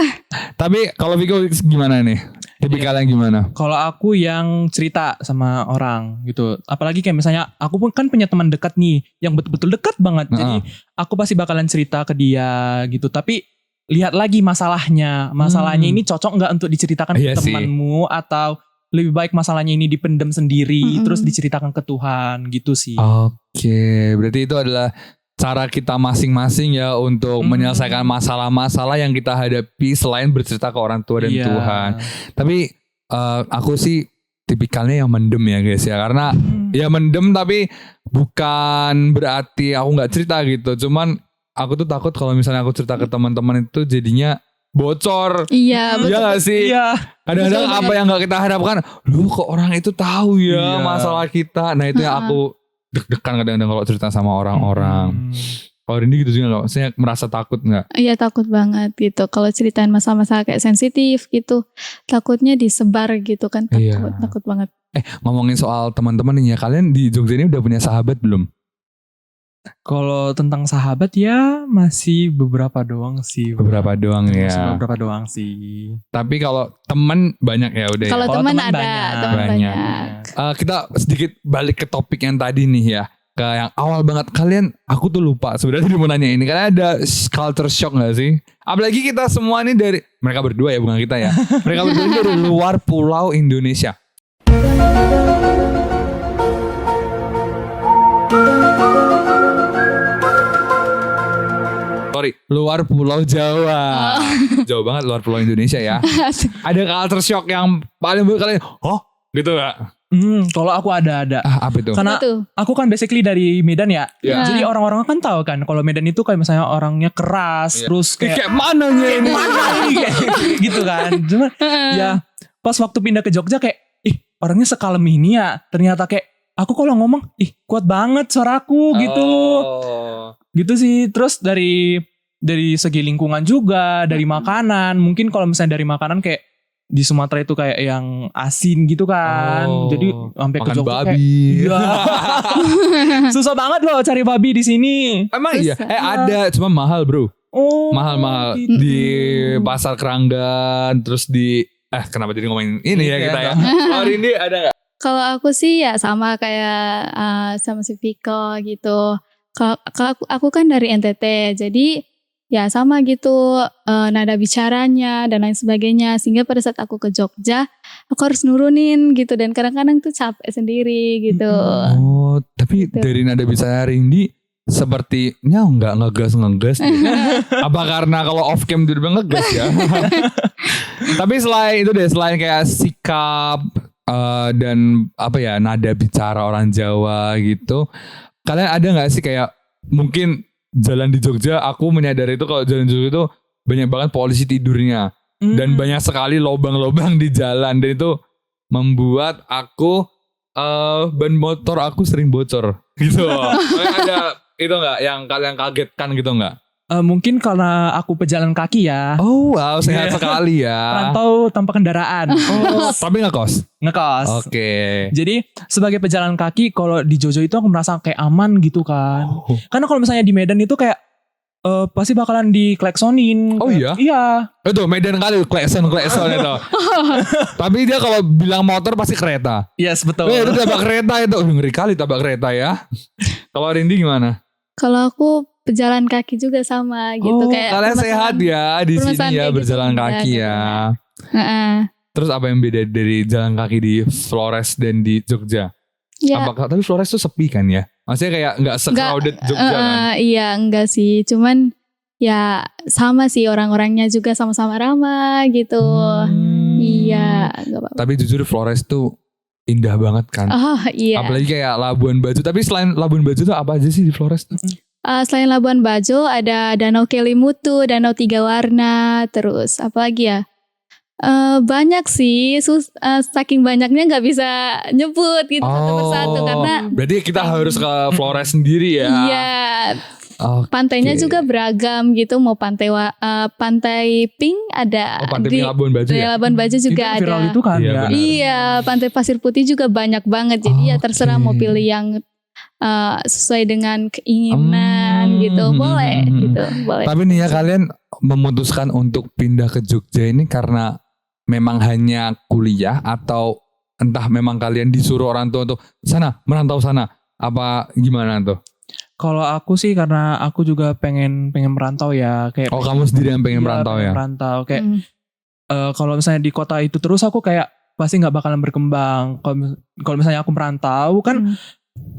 [SPEAKER 3] Tapi kalau Viko gimana nih? Tipikal yang gimana?
[SPEAKER 1] Kalau aku yang cerita sama orang gitu. Apalagi kayak misalnya aku pun kan punya teman dekat nih yang betul-betul dekat banget. Jadi aku pasti bakalan cerita ke dia gitu. Tapi lihat lagi masalahnya. Masalahnya ini cocok nggak untuk diceritakan
[SPEAKER 3] Iya
[SPEAKER 1] ke
[SPEAKER 3] sih.
[SPEAKER 1] temanmu atau lebih baik masalahnya ini dipendam sendiri terus diceritakan ke Tuhan gitu sih.
[SPEAKER 3] Oke, berarti itu adalah cara kita masing-masing ya untuk menyelesaikan masalah-masalah yang kita hadapi selain bercerita ke orang tua dan
[SPEAKER 1] Iya.
[SPEAKER 3] Tuhan. Tapi aku sih tipikalnya yang mendem ya guys ya, karena ya mendem tapi bukan berarti aku nggak cerita gitu. Cuman aku tuh takut kalau misalnya aku cerita ke teman-teman itu jadinya bocor.
[SPEAKER 2] Iya, betul.
[SPEAKER 3] Iya gak sih?
[SPEAKER 1] Iya.
[SPEAKER 3] Kadang-kadang apa yang gak kita harapkan, lu kok orang itu tahu ya
[SPEAKER 1] Iya.
[SPEAKER 3] masalah kita. Nah itu yang aku deg-degan kadang-kadang kalau cerita sama orang-orang. Kalau Rindi gitu juga gak? Saya merasa takut gak?
[SPEAKER 2] Iya, takut banget gitu. Kalau ceritain masalah-masalah kayak sensitif gitu, takutnya disebar gitu kan.
[SPEAKER 3] Iya.
[SPEAKER 2] Takut banget.
[SPEAKER 3] Ngomongin soal teman-teman nih ya, kalian di Jogja ini udah punya sahabat belum?
[SPEAKER 1] Kalau tentang sahabat ya masih beberapa doang sih.
[SPEAKER 3] Beberapa doang
[SPEAKER 1] Masih
[SPEAKER 3] ya.
[SPEAKER 1] beberapa doang sih.
[SPEAKER 3] Tapi kalau teman banyak ya udah
[SPEAKER 2] Kalau
[SPEAKER 3] ya.
[SPEAKER 1] Kalau
[SPEAKER 2] teman
[SPEAKER 1] teman
[SPEAKER 2] ada,
[SPEAKER 1] banyak.
[SPEAKER 2] teman
[SPEAKER 3] Banyak.
[SPEAKER 2] banyak.
[SPEAKER 3] Kita sedikit balik ke topik yang tadi nih ya. Ke yang awal banget, kalian, aku tuh lupa sebenarnya tadi mau nanya ini, kalian ada culture shock gak sih? Apalagi kita semua ini dari, mereka berdua ya bukan kita ya, mereka berdua ini dari luar pulau Indonesia. Sorry, luar pulau Jawa. Jauh banget luar pulau Indonesia ya. Ada culture shock yang paling buat kalian, oh gitu gak?
[SPEAKER 1] Kalau aku ada.
[SPEAKER 3] Apa itu?
[SPEAKER 1] Karena
[SPEAKER 2] Apa tuh?
[SPEAKER 1] aku kan basically dari Medan ya.
[SPEAKER 3] Ya.
[SPEAKER 1] Jadi orang-orang kan tahu kan kalau Medan itu kayak misalnya orangnya keras, terus
[SPEAKER 3] Kayak mana nih ini?
[SPEAKER 1] mana nih kayak gitu kan. Cuma ya pas waktu pindah ke Jogja kayak orangnya sekalem ini ya. Ternyata kayak aku kalau ngomong kuat banget suaraku gitu.
[SPEAKER 3] Oh.
[SPEAKER 1] Gitu sih. Terus dari segi lingkungan juga, dari makanan. Mungkin kalau misalnya dari makanan kayak di Sumatera itu kayak yang asin gitu kan.
[SPEAKER 3] Oh.
[SPEAKER 1] Jadi sampai ke
[SPEAKER 3] Makan
[SPEAKER 1] Jogja kayak
[SPEAKER 3] babi.
[SPEAKER 1] iya. Susah banget loh cari babi di sini.
[SPEAKER 3] Emang iya?
[SPEAKER 2] Susah.
[SPEAKER 3] Ada, cuma mahal bro.
[SPEAKER 1] Oh,
[SPEAKER 3] Mahal-mahal
[SPEAKER 1] gitu.
[SPEAKER 3] di pasar Keranggan, terus di kenapa jadi ngomongin ini ya
[SPEAKER 1] Iya,
[SPEAKER 3] kita ya?
[SPEAKER 1] dong.
[SPEAKER 3] Kalau Rindi ada nggak?
[SPEAKER 2] Kalau aku sih ya sama kayak sama si Viko gitu. Kalau aku kan dari NTT, jadi ya sama gitu nada bicaranya dan lain sebagainya. Sehingga pada saat aku ke Jogja, aku harus nurunin gitu dan kadang-kadang tuh capek sendiri gitu.
[SPEAKER 3] Oh, tapi
[SPEAKER 2] Gitu.
[SPEAKER 3] dari nada bicara Rindi sepertinya nggak ngegas deh. Apa karena kalau off cam dia udah ngegas ya? Tapi selain itu deh, selain kayak sikap dan apa ya, nada bicara orang Jawa gitu, kalian ada nggak sih kayak mungkin jalan di Jogja, aku menyadari itu kalau jalan di Jogja itu banyak banget polisi tidurnya dan banyak sekali lobang-lobang di jalan, dan itu membuat aku ban motor aku sering bocor gitu. Kalian ada itu nggak yang kalian kagetkan gitu nggak?
[SPEAKER 1] Mungkin karena aku pejalan kaki ya.
[SPEAKER 3] Oh wow, sehat
[SPEAKER 1] Iya.
[SPEAKER 3] sekali ya.
[SPEAKER 1] Rantau tanpa kendaraan.
[SPEAKER 3] Oh, tapi nggak kos.
[SPEAKER 1] Ngekos.
[SPEAKER 3] Oke.
[SPEAKER 1] Jadi sebagai pejalan kaki kalau di Jojo itu aku merasa kayak aman gitu kan.
[SPEAKER 3] Oh.
[SPEAKER 1] Karena kalau misalnya di Medan itu kayak pasti bakalan dikleksonin.
[SPEAKER 3] Oh iya?
[SPEAKER 1] Iya.
[SPEAKER 3] Itu Medan kali klekson itu. Tapi dia kalau bilang motor pasti kereta.
[SPEAKER 1] Yes, betul.
[SPEAKER 3] Itu tabak kereta itu. Ngeri kali tabak kereta ya. Kalau Rindi gimana?
[SPEAKER 2] Kalau aku pejalan kaki juga sama gitu kayak
[SPEAKER 3] kalian sehat ya di sini
[SPEAKER 2] permasalahan
[SPEAKER 3] ya
[SPEAKER 2] kayak
[SPEAKER 3] berjalan
[SPEAKER 2] gitu.
[SPEAKER 3] kaki
[SPEAKER 2] Enggak,
[SPEAKER 3] ya.
[SPEAKER 2] Heeh.
[SPEAKER 3] Terus apa yang beda dari jalan kaki di Flores dan di Jogja?
[SPEAKER 2] Ya,
[SPEAKER 3] Apakah tapi Flores tuh sepi kan ya? Maksudnya kayak nggak se-crowded Jogja kan?
[SPEAKER 2] Iya enggak sih, cuman ya sama sih orang-orangnya juga sama-sama ramah gitu. Iya, enggak apa-apa.
[SPEAKER 3] Tapi jujur Flores tuh indah banget kan.
[SPEAKER 2] Oh iya.
[SPEAKER 3] Apalagi kayak Labuan Bajo. Tapi selain Labuan Bajo tuh apa aja sih di Flores tuh?
[SPEAKER 2] Selain Labuan Bajo ada Danau Kelimutu, Danau Tiga Warna, terus apa lagi ya? Banyak sih, saking banyaknya nggak bisa nyebut gitu satu persatu karena
[SPEAKER 3] berarti kita harus ke Flores sendiri ya.
[SPEAKER 2] iya
[SPEAKER 3] Oke.
[SPEAKER 2] pantainya juga beragam gitu, mau pantai Pink ada
[SPEAKER 3] Oh, pantai
[SPEAKER 2] di
[SPEAKER 3] Labuan Bajo
[SPEAKER 2] di
[SPEAKER 3] ya?
[SPEAKER 2] Labuan Bajo
[SPEAKER 1] Itu
[SPEAKER 2] juga
[SPEAKER 1] yang viral
[SPEAKER 2] ada.
[SPEAKER 1] itu kan
[SPEAKER 3] Iya,
[SPEAKER 1] ya.
[SPEAKER 3] benar.
[SPEAKER 2] Iya, pantai Pasir Putih juga banyak banget. Jadi ya terserah mau pilih yang sesuai dengan keinginan gitu, boleh gitu, boleh.
[SPEAKER 3] Tapi nih ya, kalian memutuskan untuk pindah ke Jogja ini karena memang hanya kuliah atau entah memang kalian disuruh orang tua untuk sana, merantau sana, apa gimana tuh?
[SPEAKER 1] Kalau aku sih karena aku juga pengen merantau ya, kayak
[SPEAKER 3] Oh, kamu sendiri yang pengen merantau ya?
[SPEAKER 1] Merantau kayak
[SPEAKER 2] Mm.
[SPEAKER 1] kalau misalnya di kota itu terus aku kayak pasti nggak bakalan berkembang. Kalau misalnya aku merantau kan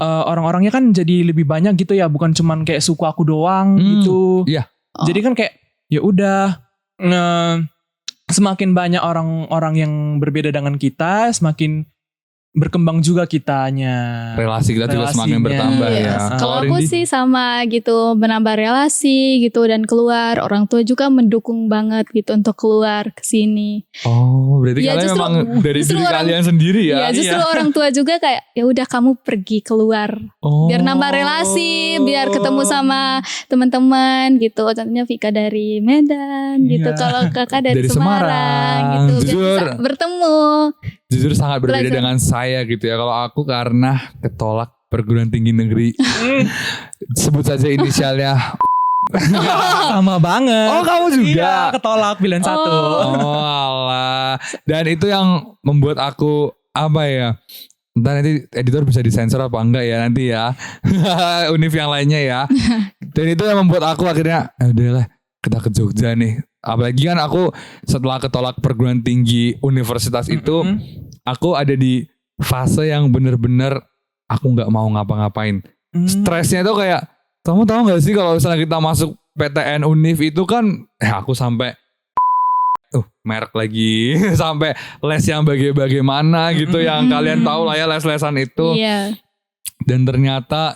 [SPEAKER 1] orang-orangnya kan jadi lebih banyak gitu ya, bukan cuman kayak suku aku doang gitu.
[SPEAKER 3] Iya.
[SPEAKER 1] Jadi kan kayak ya udah semakin banyak orang-orang yang berbeda dengan kita, semakin berkembang juga kitanya.
[SPEAKER 3] Relasi kita juga semakin
[SPEAKER 1] Relasinya.
[SPEAKER 3] bertambah
[SPEAKER 2] Iya.
[SPEAKER 3] ya.
[SPEAKER 2] Kalau aku
[SPEAKER 3] Rindy?
[SPEAKER 2] sih sama gitu, menambah relasi gitu dan keluar. Orang tua juga mendukung banget gitu untuk keluar ke sini.
[SPEAKER 3] Oh, berarti
[SPEAKER 2] Ya,
[SPEAKER 3] kalian
[SPEAKER 2] justru-
[SPEAKER 3] memang dari
[SPEAKER 2] justru
[SPEAKER 3] diri
[SPEAKER 2] orang-
[SPEAKER 3] kalian sendiri ya?
[SPEAKER 2] Ya justru orang tua juga kayak ya udah kamu pergi keluar
[SPEAKER 3] Oh.
[SPEAKER 2] biar nambah relasi, biar ketemu sama teman-teman gitu. Contohnya Vika dari Medan gitu,
[SPEAKER 1] Iya.
[SPEAKER 2] kalau kakak dari,
[SPEAKER 3] Dari
[SPEAKER 2] Semarang
[SPEAKER 3] Semarang.
[SPEAKER 2] gitu. Biar
[SPEAKER 3] Jujur.
[SPEAKER 2] bisa bertemu.
[SPEAKER 3] Jujur sangat berbeda
[SPEAKER 2] Belajar.
[SPEAKER 3] dengan saya gitu ya. Kalau aku karena ketolak perguruan tinggi negeri. Sebut saja inisialnya.
[SPEAKER 1] Sama banget.
[SPEAKER 3] Oh, kamu juga?
[SPEAKER 1] Iya, ketolak pilihan satu.
[SPEAKER 3] Oh alah. Dan itu yang membuat aku apa ya? Entah nanti editor bisa disensor apa enggak ya nanti ya. Univ yang lainnya ya. Dan itu yang membuat aku akhirnya udahlah, kita ke Jogja nih. Apalagi kan aku setelah ketolak perguruan tinggi universitas itu, aku ada di fase yang bener-bener aku nggak mau ngapa-ngapain. Stresnya itu kayak, kamu tahu nggak sih kalau misalnya kita masuk PTN Univ itu kan, aku sampai merek lagi sampai les yang bagaimana gitu yang kalian tahu lah ya, les-lesan itu.
[SPEAKER 2] Iya.
[SPEAKER 3] Dan ternyata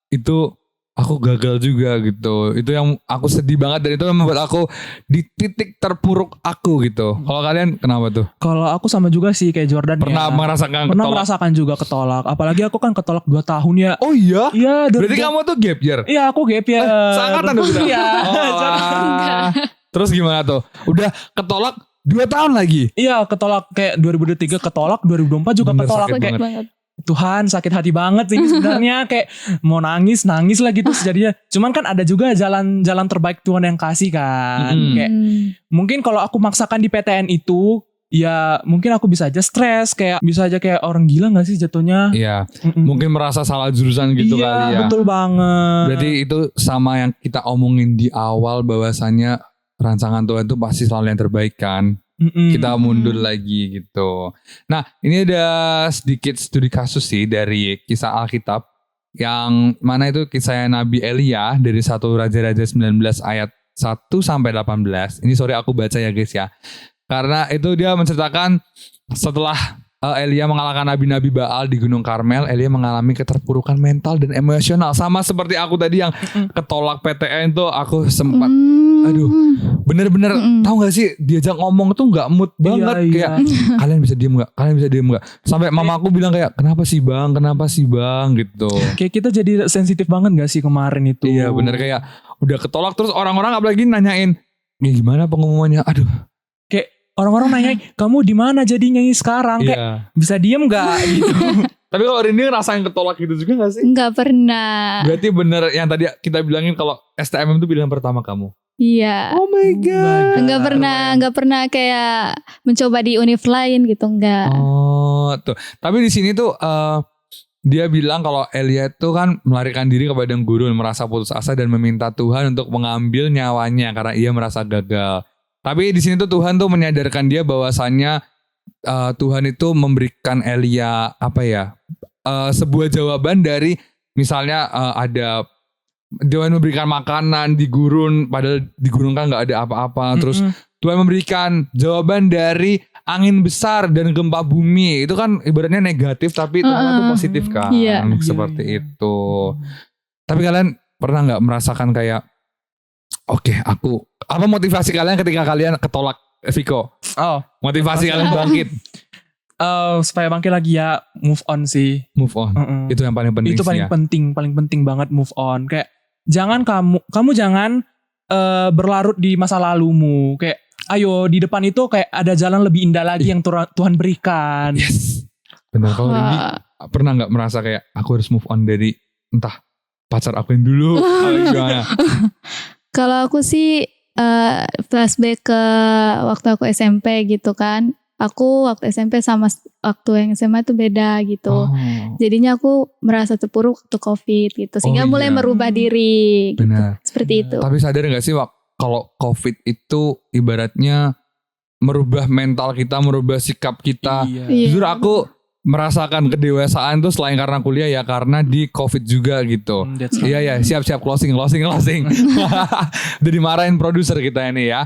[SPEAKER 3] itu aku gagal juga gitu. Itu yang aku sedih banget dan itu yang membuat aku di titik terpuruk aku gitu. Kalau kalian kenapa tuh?
[SPEAKER 1] Kalau aku sama juga sih kayak Jordan
[SPEAKER 3] Pernah
[SPEAKER 1] ya.
[SPEAKER 3] merasakan
[SPEAKER 1] Pernah
[SPEAKER 3] ketolak?
[SPEAKER 1] merasakan juga ketolak. Apalagi aku kan ketolak 2 tahun ya.
[SPEAKER 3] Oh iya?
[SPEAKER 1] Iya,
[SPEAKER 3] Berarti kamu tuh gap year?
[SPEAKER 1] Iya, aku gap year.
[SPEAKER 3] Seangkatan dong kita?
[SPEAKER 1] Iya.
[SPEAKER 3] Oh, alah. Terus gimana tuh? Udah ketolak 2 tahun lagi?
[SPEAKER 1] Iya, ketolak kayak 2023 ketolak, 2024 juga
[SPEAKER 3] Bener,
[SPEAKER 1] ketolak.
[SPEAKER 3] sakit
[SPEAKER 1] Kayak
[SPEAKER 2] banget.
[SPEAKER 1] Tuhan, sakit hati banget sih sebenarnya, kayak mau nangis lah gitu sejadinya. Cuman kan ada juga jalan terbaik Tuhan yang kasih kan. Kayak mungkin kalau aku maksakan di PTN itu, ya mungkin aku bisa aja stres, kayak bisa aja kayak orang gila gak sih jatuhnya.
[SPEAKER 3] Iya. Mungkin merasa salah jurusan gitu
[SPEAKER 1] iya,
[SPEAKER 3] kali ya.
[SPEAKER 1] betul banget.
[SPEAKER 3] Berarti itu sama yang kita omongin di awal bahwasannya rancangan Tuhan itu pasti selalu yang terbaik kan. Kita mundur lagi gitu. Nah, ini ada sedikit studi kasus sih dari kisah Alkitab yang mana itu kisah Nabi Elia dari 1 Raja-Raja 19 ayat 1 sampai 18. Ini sorry aku baca ya guys ya. Karena itu dia menceritakan setelah Elia mengalahkan nabi-nabi Baal di Gunung Karmel, Elia mengalami keterpurukan mental dan emosional. Sama seperti aku tadi yang ketolak PTN tuh, aku sempat aduh, bener-bener tahu gak sih diajak ngomong tuh gak mood banget.
[SPEAKER 1] Iya.
[SPEAKER 3] Kayak kalian bisa diem gak? Kalian bisa diem gak? Sampai mama aku bilang kayak kenapa sih bang gitu.
[SPEAKER 1] Kayak kita jadi sensitif banget gak sih kemarin itu?
[SPEAKER 3] Iya bener, kayak udah ketolak terus orang-orang apalagi nanyain ya gimana pengumumannya. Aduh.
[SPEAKER 1] Kayak orang-orang nanya, kamu di mana jadi nyanyi sekarang? Kayak
[SPEAKER 3] Iya.
[SPEAKER 1] bisa diem gak gitu?
[SPEAKER 3] Tapi kalau Rindy ngerasain ketolak gitu juga gak sih?
[SPEAKER 2] Enggak pernah.
[SPEAKER 3] Berarti bener yang tadi kita bilangin kalau STMM itu pilihan pertama kamu.
[SPEAKER 2] Iya.
[SPEAKER 3] Oh my god.
[SPEAKER 2] Enggak pernah kayak mencoba di univ lain gitu, enggak.
[SPEAKER 3] Oh tuh. Tapi di sini tuh dia bilang kalau Elia itu kan melarikan diri ke padang gurun, merasa putus asa dan meminta Tuhan untuk mengambil nyawanya karena ia merasa gagal. Tapi di sini tuh Tuhan tuh menyadarkan dia bahwasannya Tuhan itu memberikan Elia apa ya, sebuah jawaban dari misalnya ada Tuhan memberikan makanan di gurun, padahal di gurun kan nggak ada apa-apa. Terus Tuhan memberikan jawaban dari angin besar dan gempa bumi. Itu kan ibaratnya negatif tapi ternyata tuh positif kan.
[SPEAKER 2] Iya.
[SPEAKER 3] Seperti itu. Tapi kalian pernah nggak merasakan kayak oke, aku apa motivasi kalian ketika kalian ketolak, Viko?
[SPEAKER 1] Oh,
[SPEAKER 3] Motivasi kalian bangkit,
[SPEAKER 1] supaya bangkit lagi ya, move on sih.
[SPEAKER 3] move on. Itu yang paling penting
[SPEAKER 1] Itu
[SPEAKER 3] sih ya.
[SPEAKER 1] paling penting banget move on. Kayak jangan kamu jangan berlarut di masa lalumu. Kayak ayo di depan itu kayak ada jalan lebih indah lagi yang Tuhan berikan.
[SPEAKER 3] Yes. Benar. Kalau Rindy pernah nggak merasa kayak aku harus move on dari entah pacar akuin dulu atau gimana?
[SPEAKER 2] Kalau aku sih flashback ke waktu aku SMP gitu kan. Aku waktu SMP sama waktu yang SMA itu beda gitu.
[SPEAKER 3] Oh,
[SPEAKER 2] Jadinya aku merasa terpuruk waktu COVID gitu. Sehingga
[SPEAKER 3] Oh,
[SPEAKER 2] mulai
[SPEAKER 3] iya.
[SPEAKER 2] merubah diri gitu.
[SPEAKER 3] benar.
[SPEAKER 2] Seperti itu.
[SPEAKER 3] Tapi sadar gak sih Wak, kalau COVID itu ibaratnya merubah mental kita, merubah sikap kita.
[SPEAKER 1] Iya.
[SPEAKER 2] Iya.
[SPEAKER 3] Jujur aku merasakan kedewasaan tuh selain karena kuliah ya karena di COVID juga gitu.
[SPEAKER 1] That's right.
[SPEAKER 3] Iya ya, siap closing. Udah dimarahin produser kita ini ya.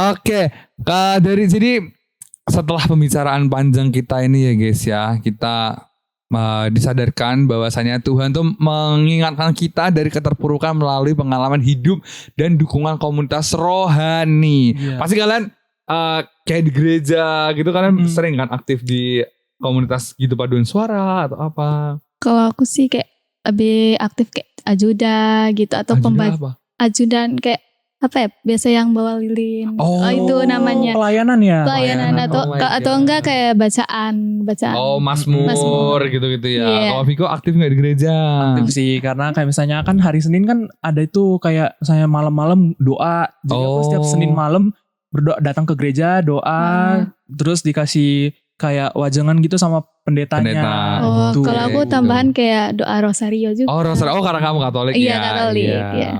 [SPEAKER 3] Oke, jadi setelah pembicaraan panjang kita ini ya guys ya, kita disadarkan bahwasanya Tuhan tuh mengingatkan kita dari keterpurukan melalui pengalaman hidup dan dukungan komunitas rohani.
[SPEAKER 1] Iya.
[SPEAKER 3] Pasti kalian kayak di gereja gitu kalian sering kan aktif di komunitas gitu paduan suara atau apa?
[SPEAKER 2] Kalau aku sih kayak lebih aktif kayak ajudan gitu atau
[SPEAKER 3] Ajudan
[SPEAKER 2] pembaca
[SPEAKER 3] apa?
[SPEAKER 2] ajudan kayak apa ya, biasa yang bawa lilin.
[SPEAKER 3] Oh,
[SPEAKER 2] Itu namanya
[SPEAKER 1] Pelayanan ya.
[SPEAKER 2] pelayanan
[SPEAKER 3] pelayanan.
[SPEAKER 2] atau
[SPEAKER 3] Oh my
[SPEAKER 2] atau
[SPEAKER 3] God.
[SPEAKER 2] enggak kayak bacaan.
[SPEAKER 3] Oh, Mazmur gitu-gitu ya.
[SPEAKER 2] Iya.
[SPEAKER 3] Kalau Viko aktif nggak di gereja?
[SPEAKER 1] Aktif sih, karena kayak misalnya kan hari Senin kan ada itu kayak saya malam-malam doa. Jadi aku setiap Senin malam berdoa, datang ke gereja doa, terus dikasih kayak wajangan gitu sama pendetanya.
[SPEAKER 3] Pendeta.
[SPEAKER 2] Oh,
[SPEAKER 1] Gitu.
[SPEAKER 2] kalau aku
[SPEAKER 3] Gitu.
[SPEAKER 2] tambahan kayak doa rosario juga.
[SPEAKER 3] Oh, Rosario. Oh, karena kamu Katolik
[SPEAKER 2] Iya,
[SPEAKER 3] ya.
[SPEAKER 2] Katolik, iya.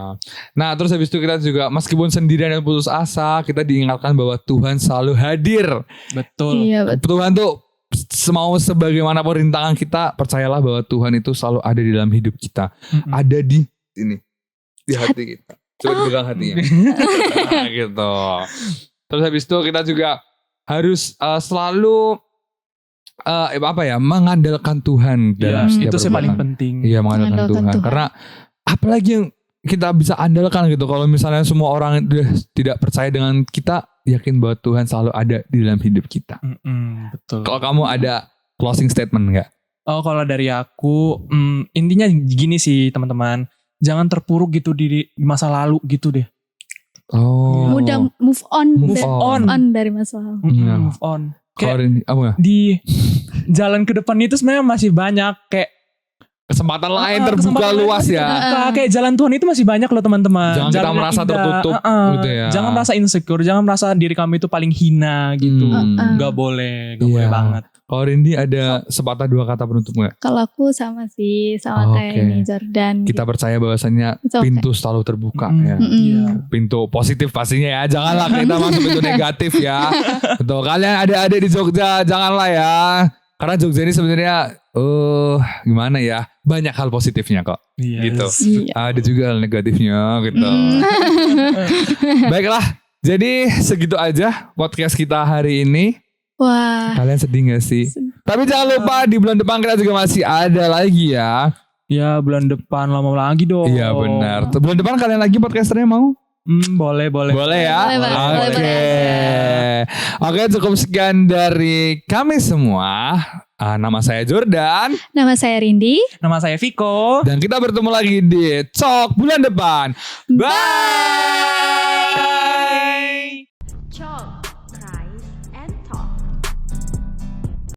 [SPEAKER 3] Nah, terus habis itu kita juga meskipun sendirian dan putus asa, kita diingatkan bahwa Tuhan selalu hadir.
[SPEAKER 1] Betul.
[SPEAKER 2] Iya, betul.
[SPEAKER 3] Tuhan tuh mau sebagaimanapun rintangan kita, percayalah bahwa Tuhan itu selalu ada di dalam hidup kita. Ada di sini, di hati kita. Coba dipegang hatinya. Nah, gitu. Terus habis itu kita juga harus selalu mengandalkan Tuhan dalam
[SPEAKER 1] Iya,
[SPEAKER 3] setiap
[SPEAKER 1] itu sih paling
[SPEAKER 3] perbuatan.
[SPEAKER 1] penting.
[SPEAKER 3] Iya, mengandalkan
[SPEAKER 2] Mengandalkan
[SPEAKER 3] Tuhan.
[SPEAKER 2] Tuhan.
[SPEAKER 3] Karena apalagi yang kita bisa andalkan gitu. Kalau misalnya semua orang udah tidak percaya dengan kita, yakin bahwa Tuhan selalu ada di dalam hidup kita.
[SPEAKER 1] Betul.
[SPEAKER 3] Kalau kamu ada closing statement nggak?
[SPEAKER 1] Oh, kalau dari aku, intinya gini sih teman-teman, jangan terpuruk gitu di masa lalu gitu deh.
[SPEAKER 3] Oh.
[SPEAKER 2] Mudah move on,
[SPEAKER 1] Move on.
[SPEAKER 2] dari masa lalu.
[SPEAKER 3] Iya.
[SPEAKER 1] Move on.
[SPEAKER 3] Kalau
[SPEAKER 1] Kayak
[SPEAKER 3] ini apa?
[SPEAKER 1] di jalan ke depan itu sebenarnya masih banyak kayak
[SPEAKER 3] Kesempatan lain terbuka
[SPEAKER 1] kesempatan lain
[SPEAKER 3] luas
[SPEAKER 1] masih
[SPEAKER 3] ya.
[SPEAKER 1] terbuka. Kayak jalan Tuhan itu masih banyak loh teman-teman.
[SPEAKER 3] Jangan kita
[SPEAKER 1] Jalan yang
[SPEAKER 3] merasa
[SPEAKER 1] indah.
[SPEAKER 3] tertutup gitu ya.
[SPEAKER 1] Jangan merasa insecure, jangan merasa diri kamu itu paling hina gitu. Gak boleh
[SPEAKER 3] Iya.
[SPEAKER 1] banget.
[SPEAKER 3] Kalau Rindy ada sepatah dua kata penutup nggak?
[SPEAKER 2] Kalau aku sama sih, sama
[SPEAKER 3] Oke.
[SPEAKER 2] kayak ini Jordan.
[SPEAKER 3] Kita percaya bahwasannya
[SPEAKER 2] It's okay.
[SPEAKER 3] pintu selalu terbuka ya.
[SPEAKER 1] Iya.
[SPEAKER 3] Pintu positif pastinya ya. Janganlah kita masuk pintu negatif ya. Betul. Kalian adik-adik di Jogja janganlah ya. Karena Jogja ini sebenarnya gimana ya? Banyak hal positifnya kok.
[SPEAKER 1] Yes.
[SPEAKER 3] Gitu.
[SPEAKER 2] Iya.
[SPEAKER 3] Ada juga hal negatifnya gitu. Baiklah. Jadi segitu aja podcast kita hari ini.
[SPEAKER 2] Wah.
[SPEAKER 3] Kalian sedih gak sih? Tapi jangan lupa di bulan depan kita juga masih ada lagi ya.
[SPEAKER 1] Ya bulan depan lama lagi dong.
[SPEAKER 3] Iya benar. Bulan depan kalian lagi podcasternya mau?
[SPEAKER 1] Boleh.
[SPEAKER 3] Boleh ya?
[SPEAKER 2] Boleh, Bang. Boleh,
[SPEAKER 3] Oke. Oke, cukup sekian dari kami semua. Nama saya Jordan.
[SPEAKER 2] Nama saya Rindy.
[SPEAKER 1] Nama saya Viko.
[SPEAKER 3] Dan kita bertemu lagi di Talk bulan depan. Bye.